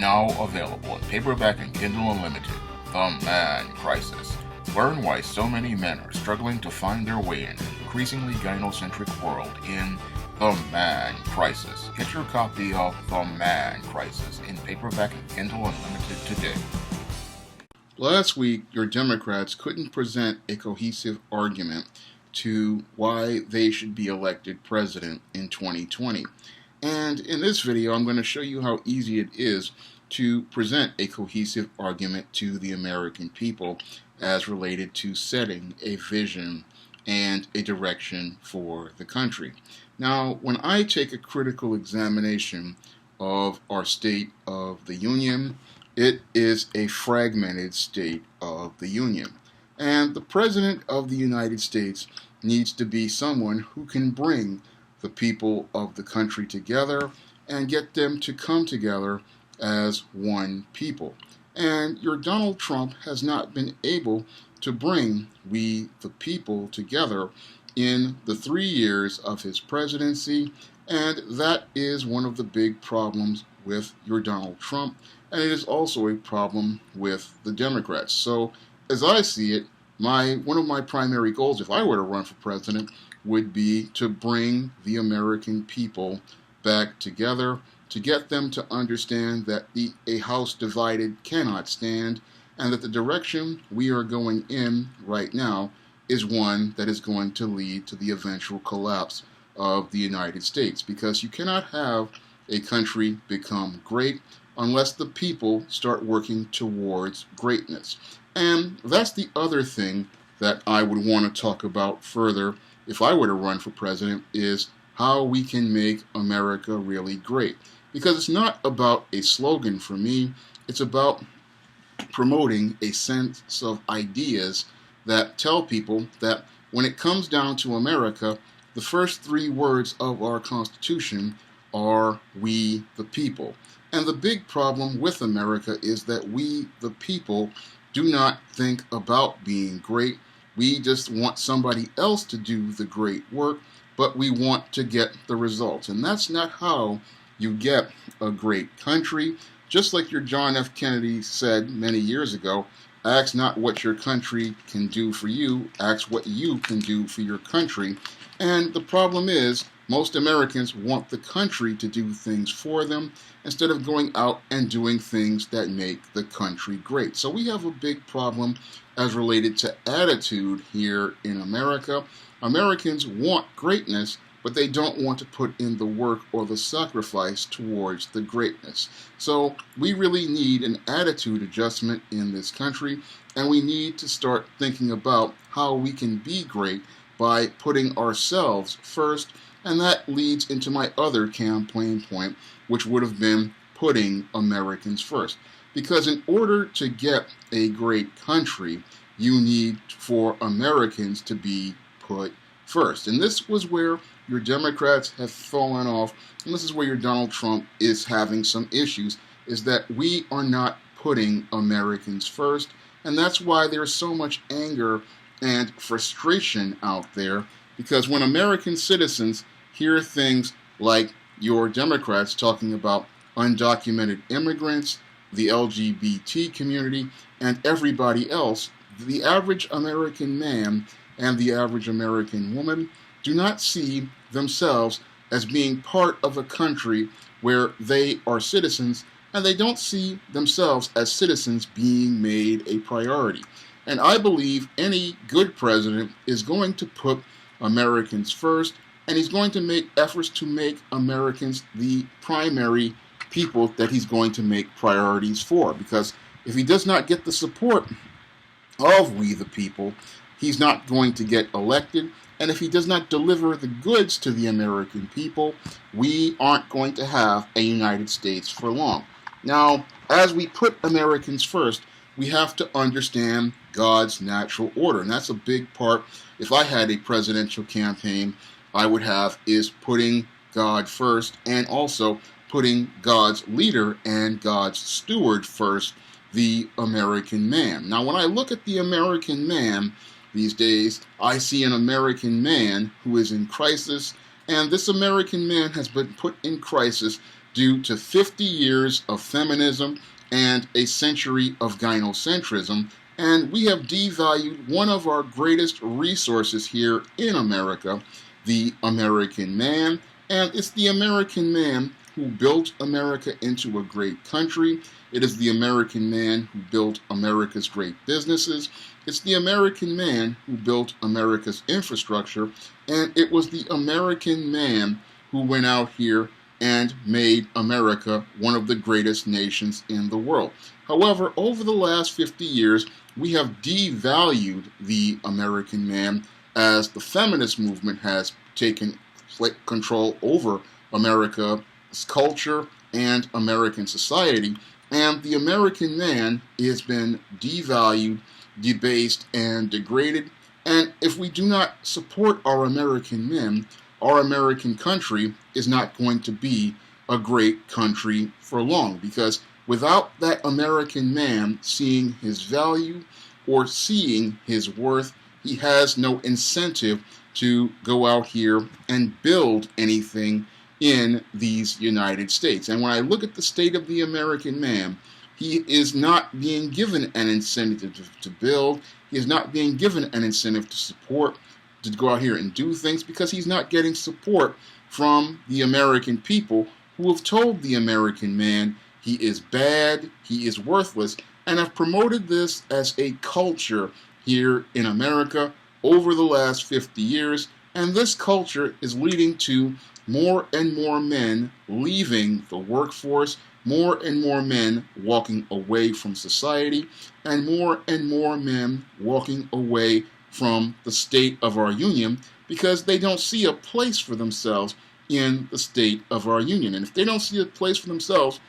Now available in paperback and Kindle Unlimited, The Man Crisis. Learn why so many men are struggling to find their way in an increasingly gynocentric world in The Man Crisis. Get your copy of The Man Crisis in paperback and Kindle Unlimited today. Last week, your Democrats couldn't present a cohesive argument to why they should be elected president in 2020. And in this video, I'm going to show you how easy it is to present a cohesive argument to the American people as related to setting a vision and a direction for the country. Now, when I take a critical examination of our State of the Union, it is a fragmented State of the Union. And the President of the United States needs to be someone who can bring the people of the country together and get them to come together as one people. And your Donald Trump has not been able to bring we the people together in the 3 years of his presidency, and that is one of the big problems with your Donald Trump, and it is also a problem with the Democrats. So as I see it, one of my primary goals, if I were to run for president, would be to bring the American people back together, to get them to understand that a house divided cannot stand, and that the direction we are going in right now is one that is going to lead to the eventual collapse of the United States. Because you cannot have a country become great unless the people start working towards greatness. And that's the other thing that I would want to talk about further if I were to run for president, is how we can make America really great. Because it's not about a slogan for me, it's about promoting a sense of ideas that tell people that when it comes down to America, the first 3 words of our Constitution are "we the people." And the big problem with America is that we the people do not think about being great. We just want somebody else to do the great work, but we want to get the results. And that's not how you get a great country. Just like your John F. Kennedy said many years ago, ask not what your country can do for you, ask what you can do for your country. And the problem is, most Americans want the country to do things for them instead of going out and doing things that make the country great. So we have a big problem as related to attitude here in America. Americans want greatness, but they don't want to put in the work or the sacrifice towards the greatness. So we really need an attitude adjustment in this country, and we need to start thinking about how we can be great by putting ourselves first. And that leads into my other campaign point, which would have been putting Americans first. Because in order to get a great country, you need for Americans to be put first. And this was where your Democrats have fallen off, and this is where your Donald Trump is having some issues, is that we are not putting Americans first. And that's why there's so much anger and frustration out there, because when American citizens hear things like your Democrats talking about undocumented immigrants, the LGBT community, and everybody else, the average American man and the average American woman do not see themselves as being part of a country where they are citizens, and they don't see themselves as citizens being made a priority. And I believe any good president is going to put Americans first, and he's going to make efforts to make Americans the primary people that he's going to make priorities for. Because if he does not get the support of we the people, he's not going to get elected. And if he does not deliver the goods to the American people, we aren't going to have a United States for long. Now, as we put Americans first, we have to understand God's natural order. And that's a big part. If I had a presidential campaign, I would have is putting God first, and also putting God's leader and God's steward first, the American man. Now, when I look at the American man these days, I see an American man who is in crisis, and this American man has been put in crisis due to 50 years of feminism and a century of gynocentrism, and we have devalued one of our greatest resources here in America, the American man. And it's the American man who built America into a great country. It is the American man who built America's great businesses. It's the American man who built America's infrastructure. And it was the American man who went out here and made America one of the greatest nations in the world. However, over the last 50 years, we have devalued the American man as the feminist movement has taken control over America's culture and American society. And the American man has been devalued, debased, and degraded. And if we do not support our American men, our American country is not going to be a great country for long, because without that American man seeing his value or seeing his worth, he has no incentive to go out here and build anything in these United States. And when I look at the state of the American man, he is not being given an incentive to build. He is not being given an incentive to support, to go out here and do things, because he's not getting support from the American people who have told the American man he is bad, he is worthless, and have promoted this as a culture here in America over the last 50 years. And this culture is leading to more and more men leaving the workforce, more and more men walking away from society, and more men walking away from the state of our union, because they don't see a place for themselves in the state of our union. And if they don't see a place for themselves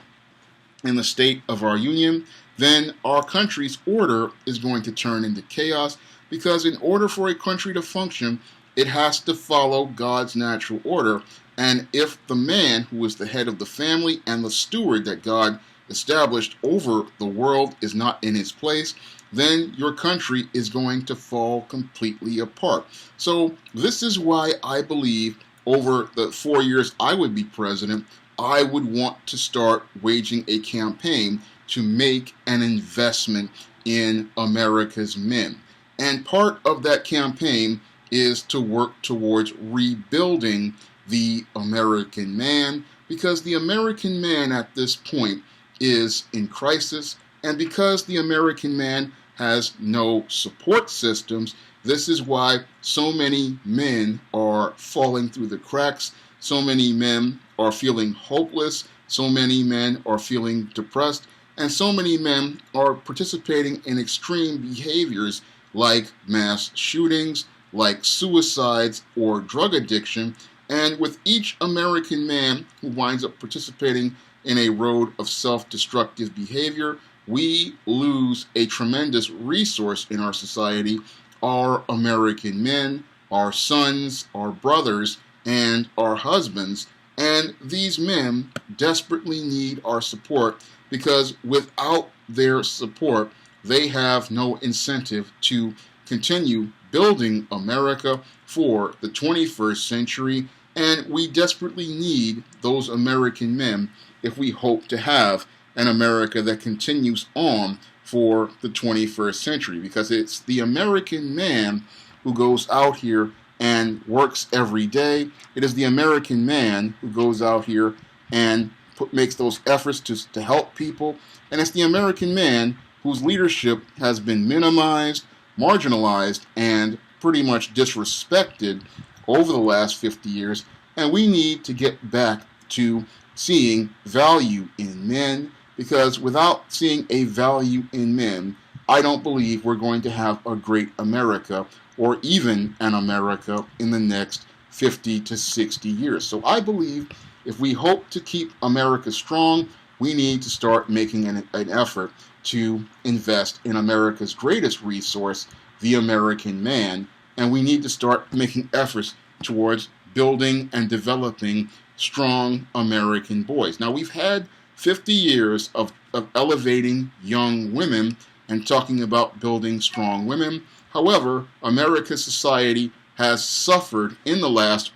in the state of our union, then our country's order is going to turn into chaos, because in order for a country to function, it has to follow God's natural order. And if the man who is the head of the family and the steward that God established over the world is not in his place, then your country is going to fall completely apart. So this is why I believe over the 4 years I would be president, I would want to start waging a campaign to make an investment in America's men. And part of that campaign is to work towards rebuilding the American man, because the American man at this point is in crisis, and because the American man has no support systems, this is why so many men are falling through the cracks, so many men are feeling hopeless, so many men are feeling depressed, and so many men are participating in extreme behaviors like mass shootings, like suicides or drug addiction. And with each American man who winds up participating in a road of self-destructive behavior, we lose a tremendous resource in our society, our American men, our sons, our brothers, and our husbands. And these men desperately need our support, because without their support, they have no incentive to continue building America for the 21st century. And we desperately need those American men if we hope to have an America that continues on for the 21st century, because it's the American man who goes out here and works every day. It is the American man who goes out here and makes those efforts to help people. And it's the American man whose leadership has been minimized, marginalized, and pretty much disrespected over the last 50 years. And we need to get back to seeing value in men, because without seeing a value in men, I don't believe we're going to have a great America, or even an America in the next 50 to 60 years. So I believe if we hope to keep America strong, we need to start making an effort to invest in America's greatest resource, the American man, and we need to start making efforts towards building and developing strong American boys. Now, we've had 50 years of elevating young women and talking about building strong women. However, America's society has suffered in the last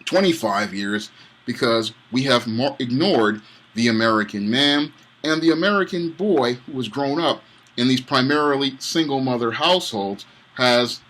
25 years because we have ignored the American man and the American boy who has grown up in these primarily single mother households has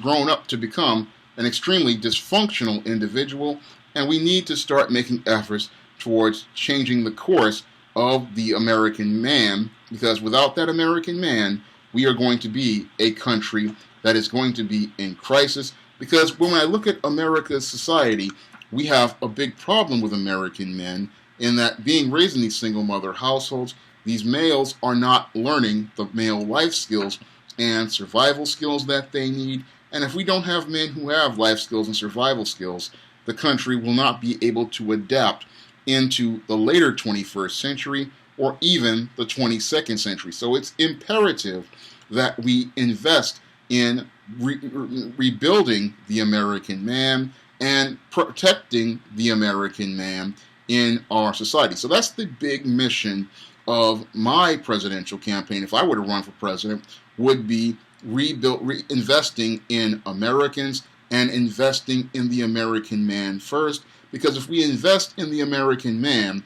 grown up to become an extremely dysfunctional individual, and we need to start making efforts towards changing the course of the American man, because without that American man, we are going to be a country that is going to be in crisis. Because when I look at America's society, we have a big problem with American men in that being raised in these single mother households, these males are not learning the male life skills and survival skills that they need. And if we don't have men who have life skills and survival skills, the country will not be able to adapt into the later 21st century or even the 22nd century. So it's imperative that we invest in rebuilding the American man and protecting the American man in our society. So that's the big mission of my presidential campaign, if I were to run for president, would be investing in Americans and investing in the American man first. Because if we invest in the American man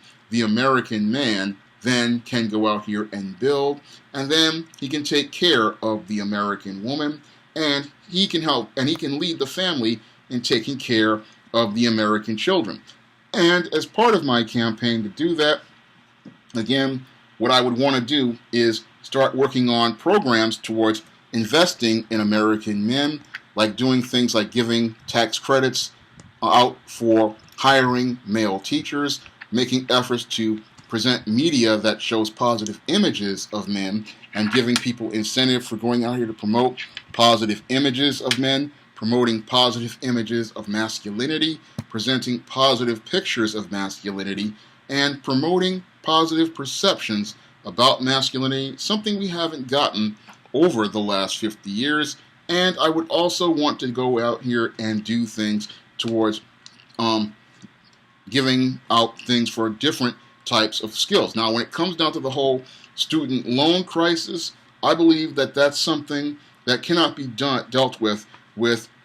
then can go out here and build, and then he can take care of the American woman, and he can help, and he can lead the family in taking care of the American children. And as part of my campaign to do that, again, what I would want to do is start working on programs towards investing in American men, like doing things like giving tax credits out for hiring male teachers, making efforts to present media that shows positive images of men, and giving people incentive for going out here to promote positive images of men, promoting positive images of masculinity, presenting positive pictures of masculinity, and promoting positive perceptions about masculinity, something we haven't gotten over the last 50 years. And I would also want to go out here and do things towards giving out things for different types of skills. Now, when it comes down to the whole student loan crisis, I believe that that's something that cannot be dealt with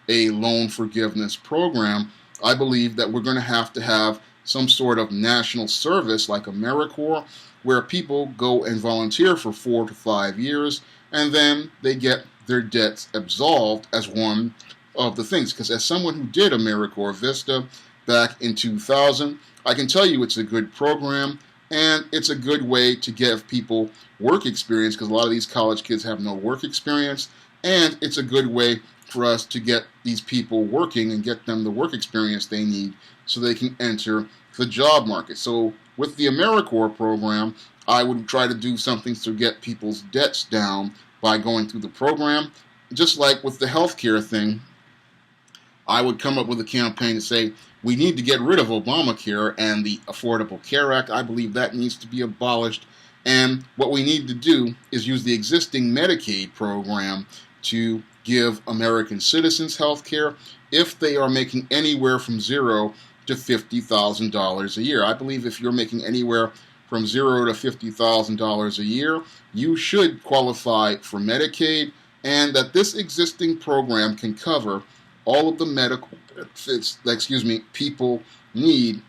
a loan forgiveness program. I believe that we're going to have some sort of national service like AmeriCorps, where people go and volunteer for 4 to 5 years, and then they get their debts absolved as one of the things. Because as someone who did AmeriCorps Vista back in 2000, I can tell you it's a good program, and it's a good way to give people work experience, because a lot of these college kids have no work experience, and it's a good way for us to get these people working and get them the work experience they need so they can enter the job market. So with the AmeriCorps program, I would try to do something to get people's debts down by going through the program. Just like with the healthcare thing, I would come up with a campaign to say, we need to get rid of Obamacare and the Affordable Care Act. I believe that needs to be abolished. And what we need to do is use the existing Medicaid program to give American citizens health care if they are making anywhere from $0 to $50,000 a year. I believe if you're making anywhere from $0 to $50,000 a year, you should qualify for Medicaid, and that this existing program can cover all of the medical benefits that, people need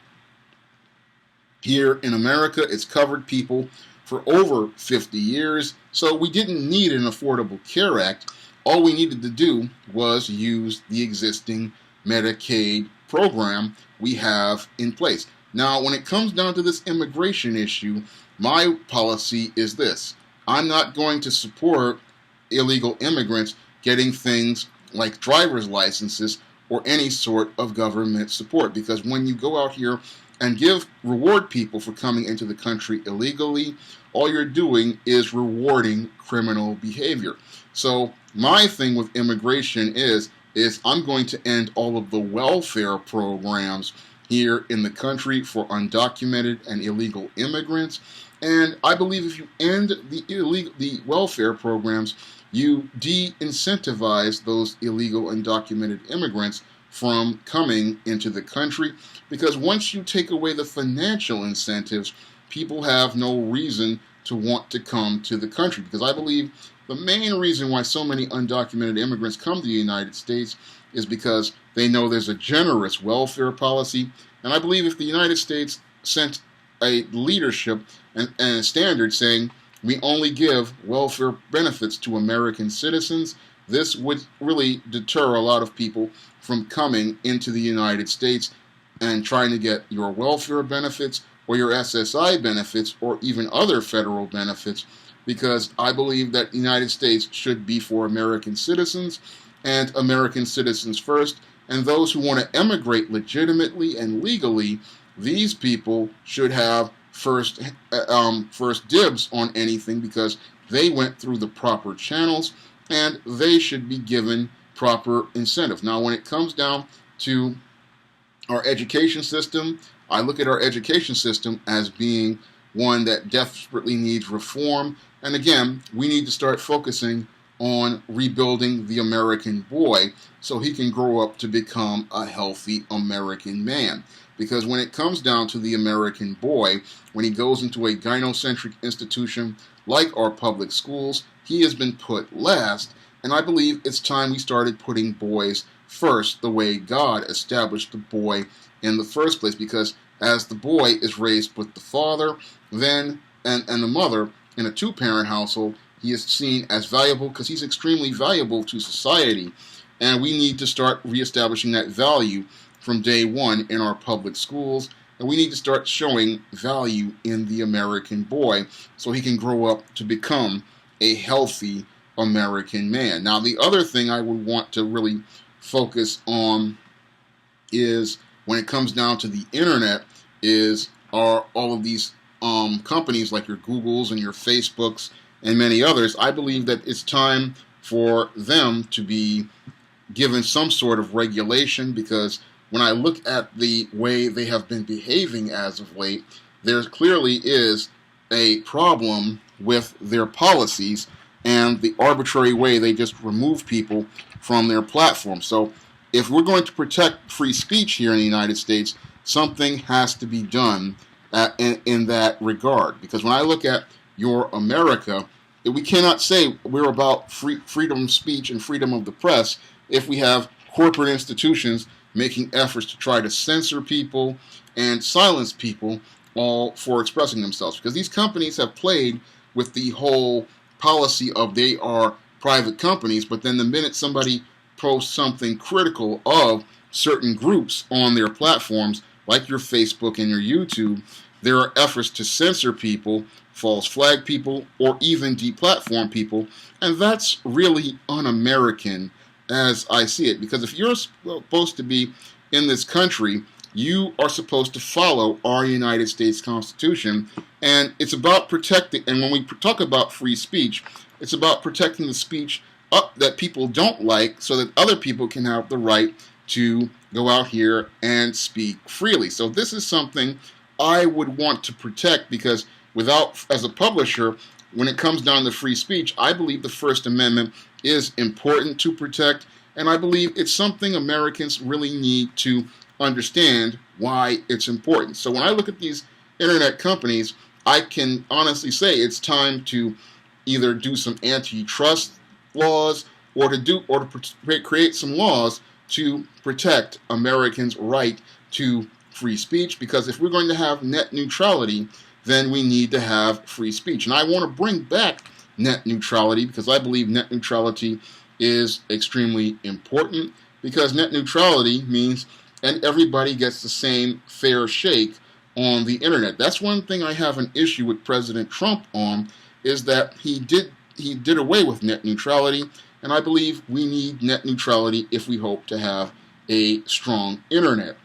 here in America. It's covered people for over 50 years, so we didn't need an Affordable Care Act. All we needed to do was use the existing Medicaid program we have in place. Now, when it comes down to this immigration issue, my policy is this. I'm not going to support illegal immigrants getting things like driver's licenses or any sort of government support, because when you go out here and reward people for coming into the country illegally, all you're doing is rewarding criminal behavior. So my thing with immigration is I'm going to end all of the welfare programs here in the country for undocumented and illegal immigrants. And I believe if you end the welfare programs, you de-incentivize those illegal undocumented immigrants from coming into the country, because once you take away the financial incentives, people have no reason to want to come to the country. Because I believe the main reason why so many undocumented immigrants come to the United States is because They know there's a generous welfare policy. And I believe if the United States sent a leadership and a standard saying we only give welfare benefits to American citizens, this would really deter a lot of people from coming into the United States and trying to get your welfare benefits or your SSI benefits or even other federal benefits, because I believe that the United States should be for American citizens and American citizens first. And those who want to emigrate legitimately and legally, these people should have first dibs on anything because they went through the proper channels and they should be given proper incentive. Now, when it comes down to our education system, I look at our education system as being one that desperately needs reform. And again, we need to start focusing on rebuilding the American boy so he can grow up to become a healthy American man. Because when it comes down to the American boy, when he goes into a gynocentric institution like our public schools, he has been put last. And I believe it's time we started putting boys first the way God established the boy in the first place. Because as the boy is raised with the father then and the mother in a two-parent household, he is seen as valuable because he's extremely valuable to society. And we need to start reestablishing that value from day one in our public schools. And we need to start showing value in the American boy so he can grow up to become a healthy American man. Now, the other thing I would want to really focus on is when it comes down to the internet are all of these companies like your Googles and your Facebooks and many others. I believe that it's time for them to be given some sort of regulation, because when I look at the way they have been behaving as of late, there clearly is a problem with their policies and the arbitrary way they just remove people from their platform. So if we're going to protect free speech here in the United States, something has to be done in that regard. Because when I look at your America, we cannot say we're about freedom of speech and freedom of the press if we have corporate institutions making efforts to try to censor people and silence people all for expressing themselves. Because these companies have played with the whole policy of they are private companies, but then the minute somebody posts something critical of certain groups on their platforms, like your Facebook and your YouTube, there are efforts to censor people, false flag people, or even deplatform people. And that's really un-American as I see it. Because if you're supposed to be in this country, you are supposed to follow our United States Constitution. And it's about protecting, and when we talk about free speech, it's about protecting the speech that people don't like so that other people can have the right to go out here and speak freely. So this is something I would want to protect, because as a publisher, when it comes down to free speech, I believe the First Amendment is important to protect, and I believe it's something Americans really need to understand why it's important. So when I look at these internet companies, I can honestly say it's time to either do some antitrust laws or to create some laws to protect Americans' right to free speech. Because if we're going to have net neutrality, then we need to have free speech. And I want to bring back net neutrality, because I believe net neutrality is extremely important, because net neutrality means and everybody gets the same fair shake on the internet. That's one thing I have an issue with President Trump on, is that he did away with net neutrality, and I believe we need net neutrality if we hope to have a strong internet.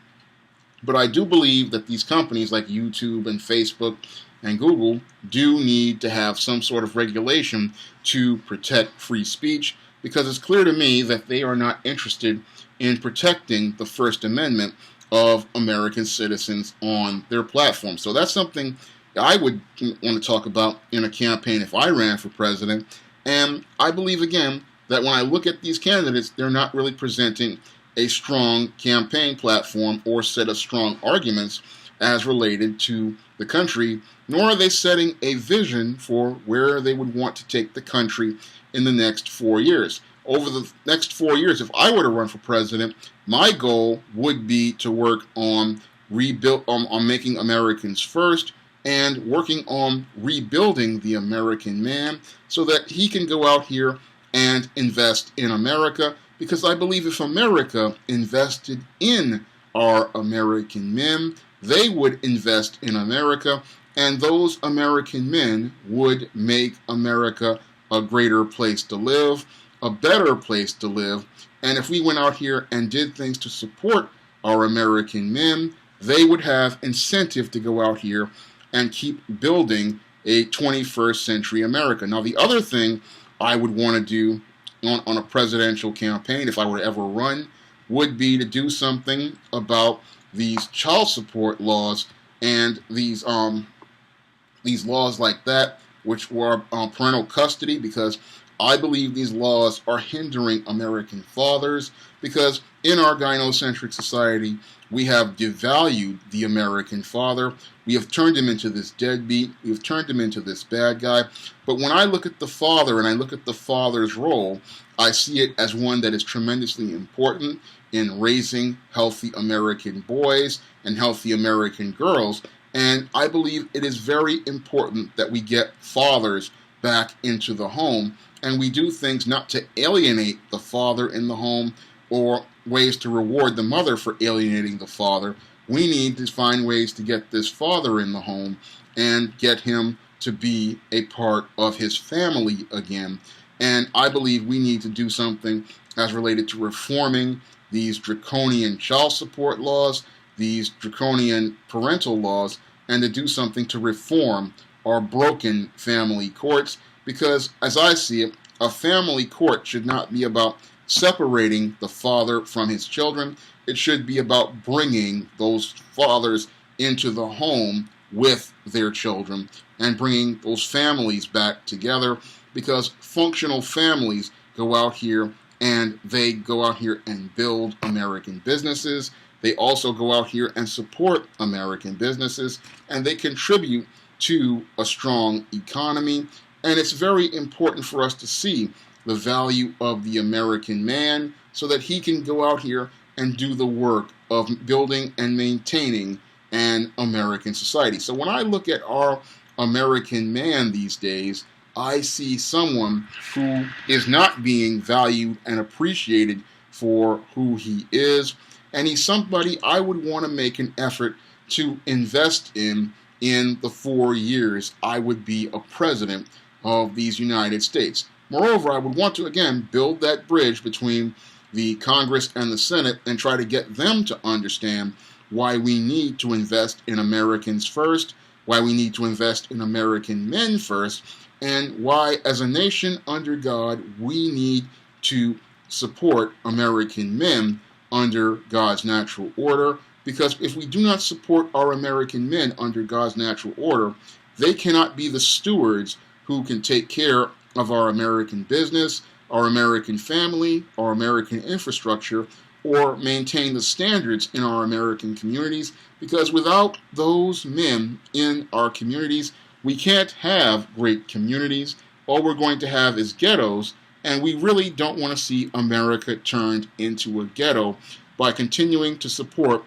But I do believe that these companies like YouTube and Facebook and Google do need to have some sort of regulation to protect free speech, because it's clear to me that they are not interested in protecting the First Amendment of American citizens on their platform. So that's something I would want to talk about in a campaign if I ran for president. And I believe, again, that when I look at these candidates, they're not really presenting a strong campaign platform or set of strong arguments as related to the country, nor are they setting a vision for where they would want to take the country in the next 4 years. over the next 4 years, if I were to run for president, my goal would be to work on on making Americans first and working on rebuilding the American man so that he can go out here and invest in America. Because I believe if America invested in our American men, they would invest in America, and those American men would make America a greater place to live, a better place to live. And if we went out here and did things to support our American men, they would have incentive to go out here and keep building a 21st century America. Now, the other thing I would want to do on a presidential campaign, if I were to ever run, would be to do something about these child support laws and these laws like that, which were parental custody, because I believe these laws are hindering American fathers, because in our gynocentric society, we have devalued the American father. We have turned him into this deadbeat. We have turned him into this bad guy. But when I look at the father and I look at the father's role, I see it as one that is tremendously important in raising healthy American boys and healthy American girls. And I believe it is very important that we get fathers back into the home, and we do things not to alienate the father in the home or ways to reward the mother for alienating the father. We need to find ways to get this father in the home and get him to be a part of his family again. And I believe we need to do something as related to reforming these draconian child support laws, these draconian parental laws, and to do something to reform our broken family courts. Because as I see it, a family court should not be about separating the father from his children. It should be about bringing those fathers into the home with their children and bringing those families back together, because functional families go out here and they go out here and build American businesses. They also go out here and support American businesses, and they contribute to a strong economy. And it's very important for us to see the value of the American man so that he can go out here and do the work of building and maintaining an American society. So when I look at our American man these days, I see someone who is not being valued and appreciated for who he is, and he's somebody I would want to make an effort to invest in the 4 years I would be a president of these United States. Moreover, I would want to, again, build that bridge between the Congress and the Senate and try to get them to understand why we need to invest in Americans first, why we need to invest in American men first, and why, as a nation under God, we need to support American men under God's natural order. Because if we do not support our American men under God's natural order, they cannot be the stewards who can take care of our American business, our American family, our American infrastructure, or maintain the standards in our American communities. Because without those men in our communities, we can't have great communities. All we're going to have is ghettos, and we really don't want to see America turned into a ghetto by continuing to support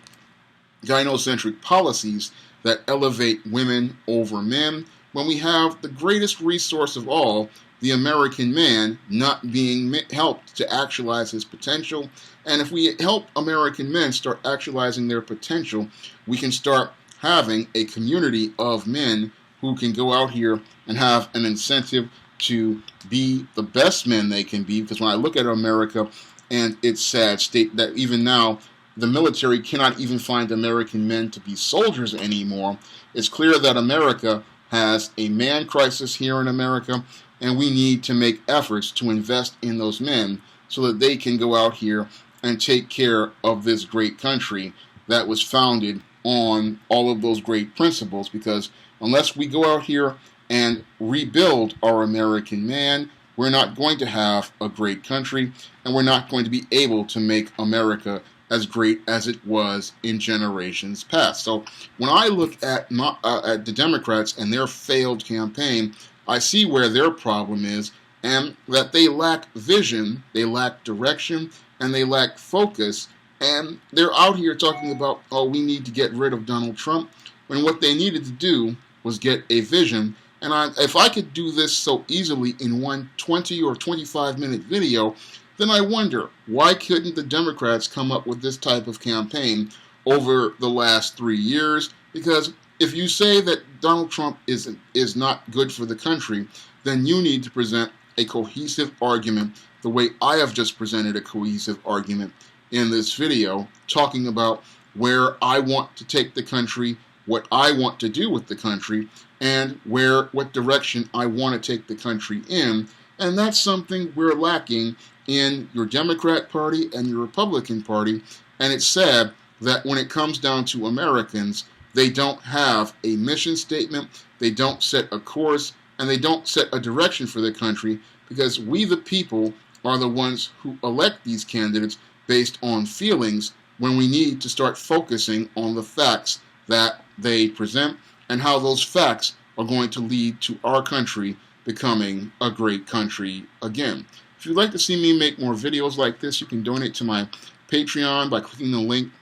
gynocentric policies that elevate women over men, when we have the greatest resource of all, the American man, not being helped to actualize his potential. And if we help American men start actualizing their potential, we can start having a community of men who can go out here and have an incentive to be the best men they can be. Because when I look at America and its sad state that even now the military cannot even find American men to be soldiers anymore, it's clear that America has a man crisis here in America, and we need to make efforts to invest in those men so that they can go out here and take care of this great country that was founded on all of those great principles. Because unless we go out here and rebuild our American man, we're not going to have a great country, and we're not going to be able to make America as great as it was in generations past. So when I look at the Democrats and their failed campaign, I see where their problem is, and that they lack vision, they lack direction, and they lack focus. And they're out here talking about, oh, we need to get rid of Donald Trump, when what they needed to do was get a vision. And if I could do this so easily in one 20 or 25-minute video, then I wonder, why couldn't the Democrats come up with this type of campaign over the last 3 years? Because if you say that Donald Trump is not good for the country, then you need to present a cohesive argument the way I have just presented a cohesive argument in this video, talking about where I want to take the country, what I want to do with the country, and what direction I want to take the country in. And that's something we're lacking in your Democrat Party and your Republican Party. And it's sad that when it comes down to Americans, they don't have a mission statement, they don't set a course, and they don't set a direction for the country, because we the people are the ones who elect these candidates based on feelings, when we need to start focusing on the facts that they present and how those facts are going to lead to our country becoming a great country again. If you'd like to see me make more videos like this, you can donate to my Patreon by clicking the link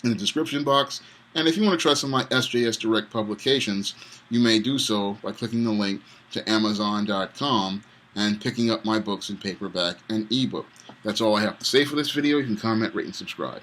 in the description box. And if you want to try some of my SJS Direct publications, you may do so by clicking the link to Amazon.com and picking up my books in paperback and ebook. That's all I have to say for this video. You can comment, rate, and subscribe.